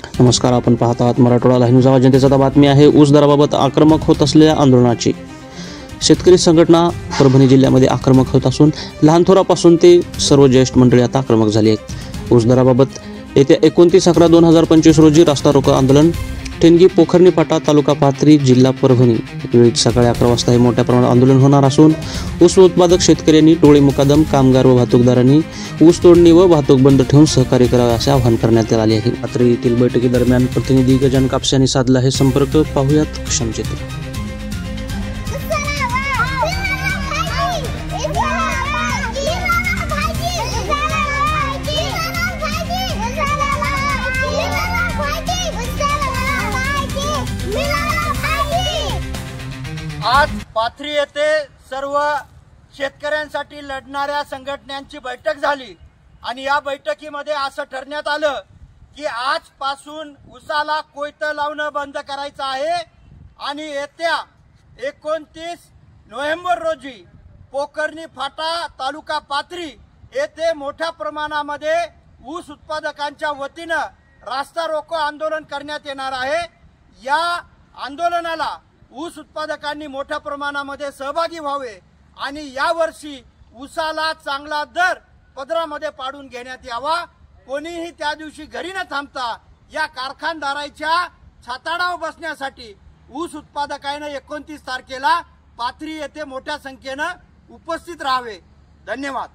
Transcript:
नमस्कार, आपण पाहत आहात मराठवाडा लाईव्ह न्यूज. आवाज जनतेचा बातमी आहे. ऊस दराबाबत आक्रमक होत असलेल्या आंदोलनाची. शेतकरी संघटना परभणी जिल्ह्यामध्ये आक्रमक होत असून लहान थोरापासून ते सर्व ज्येष्ठ मंडळी आता आक्रमक झाली आहेत. ऊस दराबाबत येत्या 29/11/2025 रोजी रास्ता रोको आंदोलन ठेणगी पोखर्णी फाटा तालुका पाथरी जिल्हा परभणी वेळी सकाळी 11 वाजता हे मोठ्या प्रमाणात आंदोलन होणार असून ऊस उत्पादक शेतकऱ्यांनी टोळी मुकादम कामगार व वाहतूकदारांनी ऊस तोडणी व वाहतूक बंद ठेवून सहकार्य करावे असे आवाहन करण्यात आले आहे. पाथरी येथील बैठकीदरम्यान प्रतिनिधी गजानन कापसे यांनी साधला हे संपर्क. पाहुयात क्षमचित्र. आज पाथरी येथे सर्व शेतकऱ्यांसाठी लढणाऱ्या संघटनांची बैठक झाली आणि या बैठकीमध्ये असं ठरण्यात आलं की आजपासून ऊसाला कोयतं लावणं बंद करायचं आहे आणि येत्या 29 नोव्हेंबर रोजी पोखर्णी फाटा तालुका पाथरी येथे मोठ्या प्रमाणामध्ये ऊस उत्पादकांच्या वतीनं रास्ता रोको आंदोलन करण्यात येणार आहे. या आंदोलनाला ऊस उत्पादकांनी मोठ्या प्रमाणामध्ये सहभागी व्हावे आणि यावर्षी ऊसाला चांगला दर पदरामध्ये पाडून घेण्यात यावा. कोणीही त्या दिवशी घरी न थांबता या कारखानदाराच्या छाताडावर बसण्यासाठी ऊस उत्पादकांना 29 तारखेला पाथरी येथे मोठ्या संख्येनं उपस्थित राहावे. धन्यवाद.